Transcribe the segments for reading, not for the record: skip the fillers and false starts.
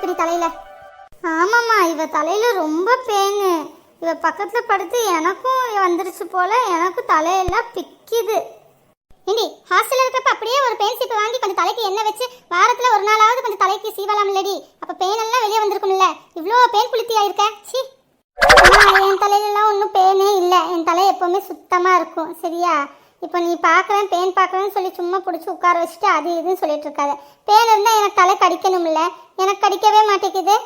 இருக்குடி தலையில. ஆமாம்மா, இவ தலையில ரொம்ப பெயின். இவ பக்கத்துல படுத்து எனக்கும் வந்துருச்சு போல. எனக்கும் தலையெல்லாம் பிக்குது. ஏண்டி, ஹாஸ்டல்ல இருக்கப்ப அப்படியே ஒரு பெயின் சீப்பு வாங்கி கொஞ்சம் தலைக்கு எண்ணெய் வச்சு வாரத்துல ஒரு நாளாவது கொஞ்சம் தலைக்கு சீவலாம் இல்லடி? அப்ப பெயின் எல்லாம் வெளியே வந்திருக்கும்ல. இவ்வளோ பெயின் புளித்தியா இருக்க? சி, என் தலையிலலாம் ஒன்றும் பெயினே இல்லை. என் தலை எப்பவுமே சுத்தமா இருக்கும். சரியா? இப்போ நீ பார்க்குறேன் பெயின் பார்க்குறேன்னு சொல்லி சும்மா பிடிச்சி உட்கார வச்சுட்டு அது இதுன்னு சொல்லிட்டு இருக்காது. பெயின் இருந்தால் எனக்கு தலை கடிக்கணும்ல, எனக்கு கடிக்கவே மாட்டேங்குது.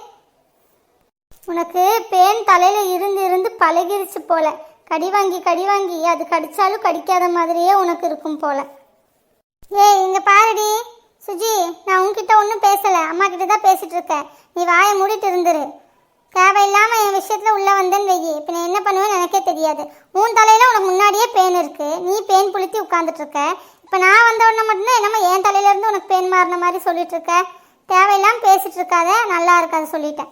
உனக்கு பெயின் தலையில் இருந்து இருந்து பழகிருச்சு போல. கடி வாங்கி அது கடிச்சாலும் கடிக்காத மாதிரியே உனக்கு இருக்கும் போல. ஏய், இங்கே பாருடி சுஜி, நான் உன்கிட்ட ஒன்றும் பேசலை, அம்மா கிட்ட தான் பேசிட்டு இருக்கேன். நீ வாயை மூடிட்டு இருந்துரு. தேவையில்லாமல் என் விஷயத்தில் உள்ளே வந்தேன்னு வெயி, இப்போ நான் என்ன பண்ணுவேன்னு எனக்கே தெரியாது. உன் தலையில் உனக்கு முன்னாடியே பெயின் இருக்குது, நீ பெயின் புளுத்தி உட்காந்துட்டு இருக்க. இப்போ நான் வந்த உடனே மட்டும்தான் என்னமோ என் தலையிலேருந்து உனக்கு பெயின் மாறின மாதிரி சொல்லிட்டு இருக்க. தேவையில்லாமல் பேசிட்டு இருக்காத, நல்லா இருக்காது சொல்லிட்டேன்.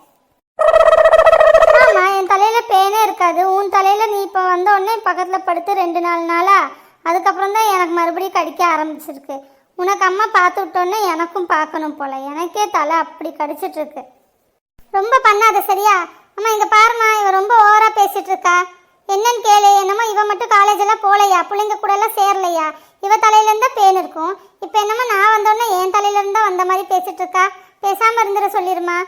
ஆமாம், என் தலையில் பெயினே இருக்காது. உன் தலையில் நீ இப்போ வந்த உடனே பக்கத்தில் படுத்து 2-4 நாளா, அதுக்கப்புறம் தான் எனக்கு மறுபடியும் கடிக்க ஆரம்பிச்சிருக்கு. உனக்கு அம்மா பார்த்து விட்டோன்னே எனக்கும் பார்க்கணும் போல. எனக்கே தலை அப்படி கடிச்சிட்டு இருக்கு. ரொம்ப பண்ணாத சரியா? அம்மா இங்கே பாருமா, இவ ரொம்ப ஓவராக பேசிட்டு இருக்கா. என்னன்னு கேளு. என்னமோ இவ மட்டும் காலேஜ் எல்லாம் போகலையா, பிள்ளைங்க கூட எல்லாம் சேரலையா? இவ தலையிலேருந்தா பெயின் இருக்கும். இப்போ என்னமோ நான் வந்தோடனே என் தலையிலேருந்தா வந்த மாதிரி பேசிட்டு இருக்கா. பேசாமல் இருந்துட சொல்லிடுமா.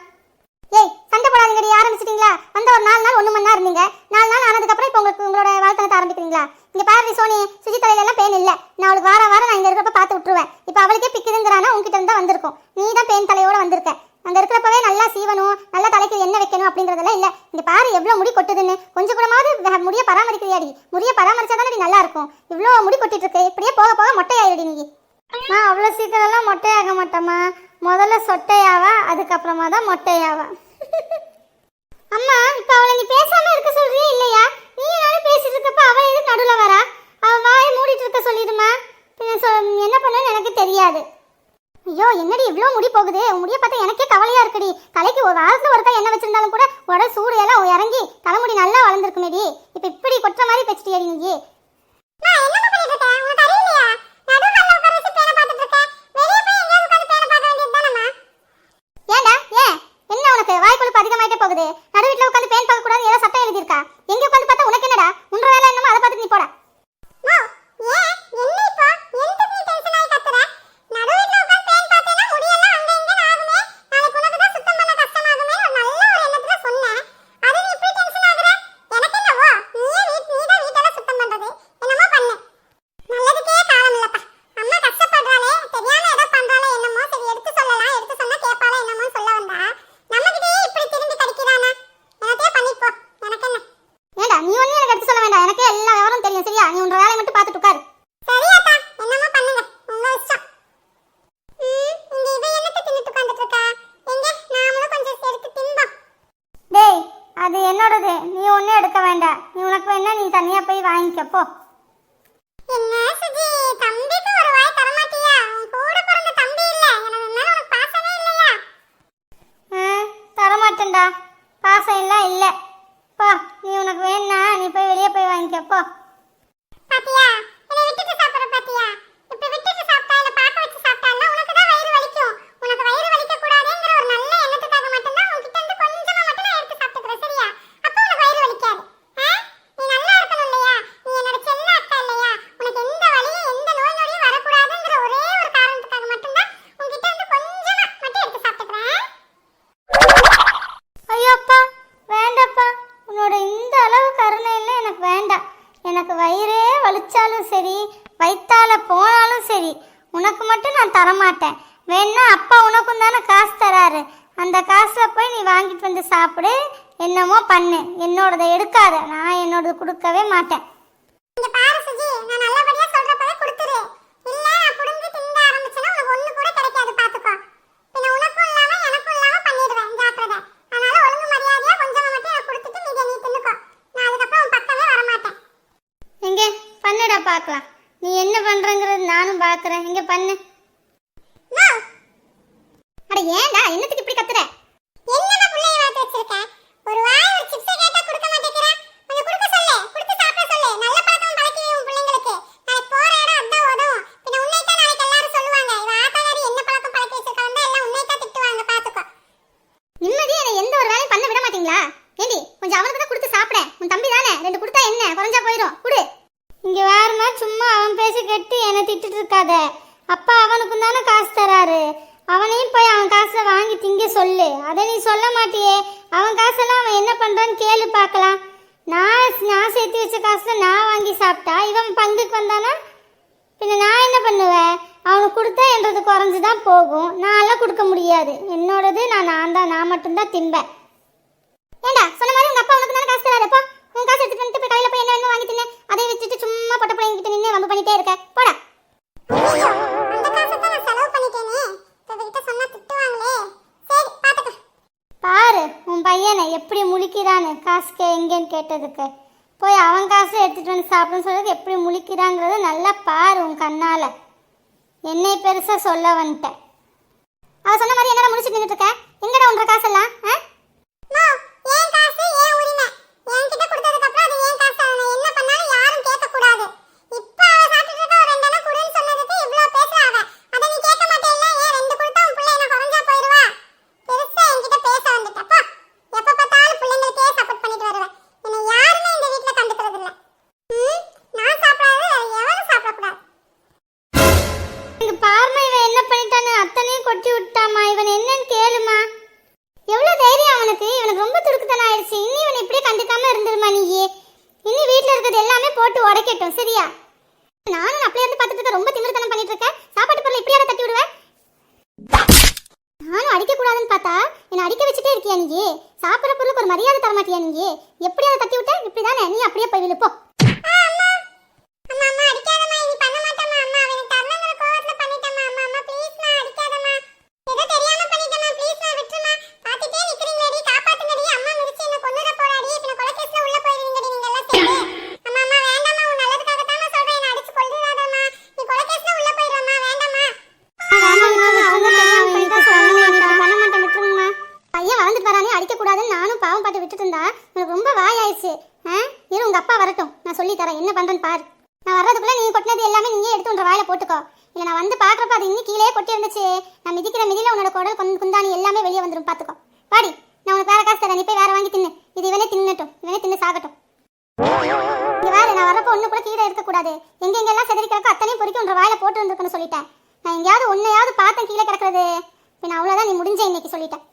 ஏய், சண்டை போடாதீங்கடி. ஆரம்பிச்சிட்டிங்களா? வந்த ஒரு 4 நாள் 1 மணி நேரம் இருந்தீங்க. 4 நாள் ஆனதுக்கப்புறம் இப்போ உங்களுக்கு உங்களோட வாழ்த்தனத்தை ஆரம்பிக்கிறீங்களா? இங்கே பாரு சோனி, சுஜி தலையிலெல்லாம் பெயின் இல்லை. நான் அவளுக்கு வாரம் நான் இங்கே இருக்கிறப்ப பார்த்து விட்டுருவேன். இப்போ அவளுக்கே பிக்குதுங்கிறானா உங்ககிட்ட இருந்தால் வந்திருக்கும். நீ தான் பெயின் தலையோட வந்திருக்க. அங்கே இருக்கிறப்பவே நல்லா சீவணும், நல்லா தலைக்கு எண்ணெய் வைக்கணும் அப்படின்றதெல்லாம் இல்லை. இங்கே பாரு எவ்வளோ முடி கொட்டுதுன்னு. கொஞ்சம் கூடமாவது முடிய பராமரிக்கிறியாடி? முடிய பராமரிச்சா தானே நல்லா இருக்கும். இவ்வளோ முடி கொட்டிட்டு இருக்கு. இப்படியே போக போக மொட்டையாயிடுடி நீ. நான் அவ்வளோ சீக்கிரம்லாம் மொட்டையாக மாட்டேம்மா. முதல்ல சொட்டையாவா, அதுக்கப்புறமா தான் மொட்டையாவா. அம்மா, இப்போ அவளை நீ பேசாம இருக்க சொல்றியே இல்லையா? நீ என்னாலும் பேசிட்டு இருக்கப்ப அவள் எதுக்கு நடுவில் வரா? அவள் வாயை மூடிட்டு இருக்க சொல்லிடுமா. என்ன பண்ணுன்னு எனக்கு தெரியாது. ஐயோ, என்னடி இவ்வளோ முடி போகுது? முடிய பார்த்தா எனக்கே கவலையா இருக்குடி. தலைக்கு ஒரு வாரத்தில் ஒருக்கா எண்ணெய் வச்சிருந்தாலும் கூட உடல் சூடு எல்லாம் இறங்கி தலைமுடி நல்லா வளர்ந்துருக்குமேடி. இப்போ இப்படி கொட்டுற மாதிரி வச்சுட்டியாடி நீ. ஏண்டா, ஏன் என்ன உனக்கு வாய்க்குழுப்பு அதிகமாயிட்டே போகுது? நடு வீட்டில் உட்காந்து பேன் பார்க்க கூடாது ஏதோ சட்டம் எழுதியிருக்கா? எங்கே உட்காந்து பார்த்தா உனக்கு என்னடா? உன்ற வேலை என்னமோ அதை பார்த்துட்டு நீ போட. அது என்னோடது, நீ ஒன்றும் எடுக்க வேண்டாம். நீ உனக்கு வேணா நீ தனியா போய் வாங்கிக்கப்போ. என்ன சுஜி, தம்பிக்கு ஒரு வாய் தர மாட்டியா? உன் கூட பிறந்த தம்பி இல்ல, எனக்கு மேல உனக்கு பாசமே இல்லையா? தர மாட்டேன்டா, பாசம் எல்லாம் இல்ல. போ, நீ உனக்கு வேணா நீ போய் வெளியே போய் வாங்கிக்கப்போ. பாத்தியா, என்னை விட்டுட்டு சாப்பிடுற பாத்தியா? இப்படி விட்டுட்டு சாப்பிட்டா இல்ல பாக்க வச்சு சாப்பிட்டால உனக்கு தான் வயிறு வலிக்கும். உனக்கு வயிறு வலிக்க கூடாதுங்கிற ஒரு நல்ல எண்ணத்துக்காக மட்டும் தான் உன்கிட்ட இருந்து கொஞ்சமா மட்டும் நான் எடுத்து சாப்பிட்டுக்கிறேன். சரியா? அப்போ உனக்கு வயிறு வலிக்காது. நீ நல்லா இருக்கணும் இல்லையா? நீ என்னோட செல்ல அக்கா இல்லையா? உனக்கு எந்த வலியும் எந்த நோய் நொடியும் வரக்கூடாதுங்கிற ஒரே ஒரு காரணத்துக்காக மட்டும் தான் உன்கிட்ட இருந்து கொஞ்சமா மட்டும் எடுத்து சாப்பிட்டுக்கிறேன். ஐயோப்பா, வேண்டாப்பா, உன்னோட இந்த அளவு கருணை இல்லை எனக்கு வேண்டாம். எனக்கு வயிறே வலிச்சாலும் சரி, வயிற்றால போனாலும் சரி, உனக்கு மட்டும் நான் தரமாட்டேன். வேணா அப்பா உனக்கும் தானே காசு தராரு, அந்த காசில் போய் நீ வாங்கிட்டு வந்து சாப்பிடு, என்னமோ பண்ணு. என்னோடதை எடுக்காத, நான் என்னோடது கொடுக்கவே மாட்டேன். இங்க பாரு சுஜி, நான் நல்லபடியா சொல்றப்பவே கொடுத்துரு. இல்ல நான் புடிஞ்சு திங்க ஆரம்பிச்சேனா உனக்கு ஒண்ணு கூட கிடைக்காது, பாத்துக்கோ. பின்ன உனக்கும் இல்லாம எனக்கும் இல்லாம பண்ணிடுவேன், ஜாக்கிரதை. அதனால ஒழுங்கு மரியாதையா கொஞ்சமா மட்டும் எனக்கு கொடுத்துட்டு நீ தின்னுக்கோ. நான் அதுக்கப்புறம் உன் பக்கமே வர மாட்டேன். எங்க பண்ணுடா பார்க்கலாம். நீ என்ன பண்றங்கிறது நானும் பார்க்கறேன். இங்க பண்ணு. அட ஏன்டா என்னத்துக்கு இப்படி கத்துற? என்னமா புள்ளைய வாத்து வச்சிருக்க? ஒரு வாய் ஒரு சிப்ஸ் கேட்டா கொடுக்க மாட்டேங்கற. கொஞ்சம் கொடுக்க சொல்லு, கொடுத்து சாப்பிட சொல்லு. நல்ல பழக்கம் பழக்கி உன் பிள்ளைங்களுக்கு. நான் போற இடம் அதான் ஓடும். பின்ன உன்னைத்தான் நாளைக்கு எல்லாரும் சொல்லுவாங்க, இவ ஆத்தாதாரி என்ன பழக்கம் பழக்கி வச்சிருக்காங்க, எல்லாம் உன்னைத்தான் திட்டுவாங்க, பாத்துக்கோ. அப்பா அவனுக்கும் தானே காசு தராரு. அவனையும் போய் அவன் காசுல வாங்கி திங்க சொல்லு. அதை நீ சொல்ல மாட்டியே. அவன் காசெல்லாம் அவன் என்ன பண்றான்னு கேளு பார்க்கலாம். நான் சேர்த்து வச்ச காசுல நான் வாங்கி சாப்பிட்டா இவன் பங்குக்கு வந்தானா பின்ன நான் என்ன பண்ணுவேன்? அவனுக்கு கொடுத்தா என்றது குறைஞ்சுதான் போகும். நான்லாம் கொடுக்க முடியாது. என்னோடது நான் மட்டும்தான் திம்பேன். ஏண்டா சொன்ன மாதிரி உங்க அப்பா உனக்கு தானே காசு தராரு. அப்போ உன் காசு எடுத்துட்டு வந்து போய் கடையில் போய் என்ன வாங்கி தின்னு அதை வச்சுட்டு சும்மா பொட்ட பிள்ளைங்கிட்ட நின்று வம்பு பண்ணிட்டே இருக்க. போடா. பாரு உன் பையனை எப்படி முழிக்கிறான்னு காசுக்கு எங்கேன்னு கேட்டதுக்கு. போய் அவன் காசு எடுத்துட்டு வந்து சாப்பிடுன்னு சொல்றது எப்படி முழிக்கிறாங்கிறத நல்லா பாரு உன் கண்ணால. என்னை பெருசா சொல்ல வந்துட்டேன். அவ சொன்ன மாதிரி என்னடா முடிச்சுட்டு நின்றுட்டு இருக்க? எங்கடா உங்க காசெல்லாம்? சரியா? நானும் அப்படியே இருந்து பார்த்துட்டு இருக்க. ரொம்ப திமிர்த்தனம் பண்ணிட்டு இருக்க. சாப்பாட்டு பொருள் இப்படியாட தட்டி விடுவேன். நானும் அடிக்க கூடாதுன்னு பார்த்தா என்ன அடிக்க வச்சுட்டே இருக்கியா நீ? சாப்பிட்ற பொருளுக்கு ஒரு மரியாதை தர மாட்டியா நீ? எப்படியாவது தட்டி விட்ட இப்படிதானே நீ அப்படியே போய் விழுப்போ. என்ன பண்றேன்னு பாரு. நான் வர்றதுக்குள்ள நீ கொட்டினது எல்லாமே நீயே எடுத்து உன்ற வாயில போட்டுக்கோ. இல்ல நான் வந்து பாக்குறப்ப அது இன்னும் கீழே கொட்டி இருந்துச்சு. நான் மிதிக்கிற மிதியில உன்னோட குடல் குந்தாணி எல்லாமே வெளியே வந்துடும். பாத்துக்கோ. பாடி, நான் உனக்கு வேற காசு தரேன். நீ போய் வேற வாங்கி தின்னு. இது இவனே தின்னட்டும். இவனே தின்னு சாகட்டும். இங்க வேற நான் வரப்ப ஒண்ணு கூட கீழே இருக்கக்கூடாது. எங்கெங்கெல்லாம் செதறி கிடக்கோ அத்தனையும் பொறுக்கி உன்ற வாயில போட்டு வந்துருக்குன்னு சொல்லிட்டேன். நான் எங்கேயாவது ஒன்னையாவது பார்த்தேன் கீழே கிடக்குறது பின்ன அவ்வளவுதான். நீ முடிஞ்ச இன்னைக்கு சொல்லிட்டேன்.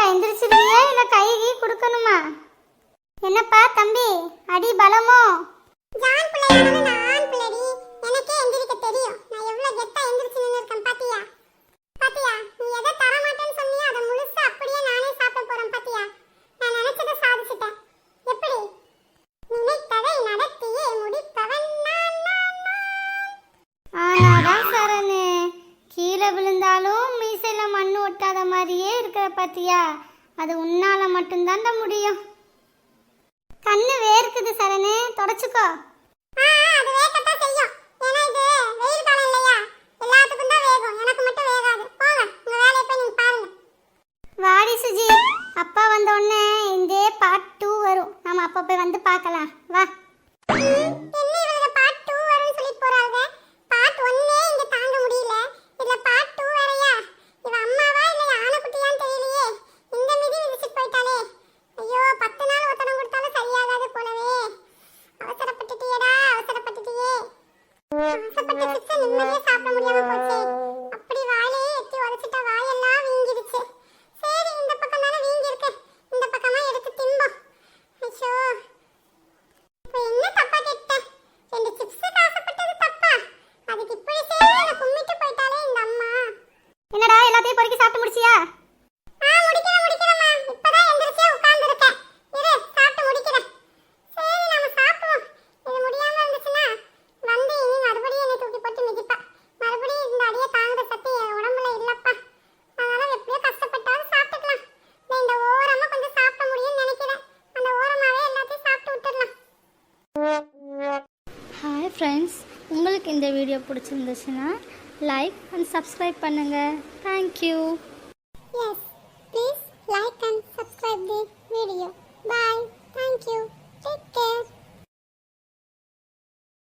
எந்திரிச்சிருவியே இல்ல கைகி கொடுக்கணுமா? என்னப்பா தம்பி அடி பலமோ? ஜான் பிள்ளையானது நான் பிள்ளடி. எனக்கே எந்திரிக்க தெரியும். நான் எவ்வளவு கெத்தா எந்திரிச்சு நின்னுர்க்கேன் பாத்தியா? பாத்தியா? நீ எதை தர மாட்டேன்னு சொன்னியா அதை முழுசா அப்படியே நானே சாப்பிட போறேன் பாத்தியா? நான் நினைச்சதை சாதிச்சிட்டேன். எப்படி? நினைத்ததை நடத்தியே முடிப்பவன் நான். ஆனாடா சரணு, கீழே விழுந்தாலும் மீசையில மண்ணு ஒட்டாத மாதிரியே இருக்கிற பாத்தியா? அது உன்னால மட்டும்தான்டா முடியும். கண்ணு வேர்க்குது சரணு, தொடச்சுக்கோ. அது வேர்க்கத்தான் செய்யும். ஏன்னா இது வெயில் காலம் இல்லையா? எல்லாத்துக்கும் தான் வேகும். எனக்கு மட்டும் வேகாது. போங்க, உங்க வேலையை போய் நீங்க பாருங்க. வாடி சுஜி, அப்பா வந்த உடனே இந்த பார்ட் 2 வரும். நாம அப்ப போய் வந்து பார்க்கலாம். வா. என்ன இவங்க பார்ட் 2 வரும்னு சொல்லி போறாங்க. பார்ட் 1 இங்க தாங்க முடியல. இதுல பார்ட் 2 வேறயா? இவ அம்மாவா இல்ல ஆனக்குட்டியான்னு தெரியலையே. இந்த மிதி மிதிச்சிட்டு போயிட்டாலே. ஐயோ 10 நாள் ஒத்தடம் கொடுத்தாலும் சரியாகாது போலவே. அவசரப்பட்டுட்டியேடா, அவசரப்பட்டுட்டியே. அவசரப்பட்டு சிக்ஸ நிம்மதியா சாப்பிட முடியாம போச்சே. அப்படி வாயிலே எட்டி உடைச்சிட்டா வாயெல்லாம் வீங்கிடுச்சு. சரி இந்த பக்கம் தானே வீங்கி இருக்கு. இந்த பக்கமா எடுத்து திம்போம். ஐயோ இப்போ என்ன தப்பா கேட்டேன்? 2 சிப்ஸ் ஆசைப்பட்டது தப்பா? அதுக்கு இப்படி செய்ய கும்மிட்டு போயிட்டாலே இந்த அம்மா. என்னடா எல்லாத்தையும் பொறுக்கி சாப்பிட்டு முடிச்சியா? முடிக்கிறேம்மா. இப்பதான் எந்திரிச்சே உட்கார்ந்திருக்கேன். இரு சாப்பிட்டு முடிக்கிறேன். சரி நாம சாப்பிடுவோம். இது முடியாம இருந்துச்சுன்னா வந்து இனி மறுபடியும் என்னை தூக்கி போட்டு மிதிப்பா. மறுபடியும் இந்த அடியை தாங்குற சக்தி என் உடம்புல இல்லப்பா. அதனால எப்படியோ கஷ்டப்பட்டாலும் சாப்பிட்டுக்கலாம். இந்த ஓரமா கொஞ்சம் சாப்பிட முடியும்னு நினைக்கிறேன். அந்த ஓரமாவே எல்லாத்தையும் சாப்பிட்டு விட்டுடலாம். ஹாய் ஃப்ரெண்ட்ஸ், உங்களுக்கு இந்த வீடியோ பிடிச்சிருந்துச்சுன்னா லைக் அண்ட் சப்ஸ்கிரைப் பண்ணுங்கள். தேங்க்யூ. எஸ்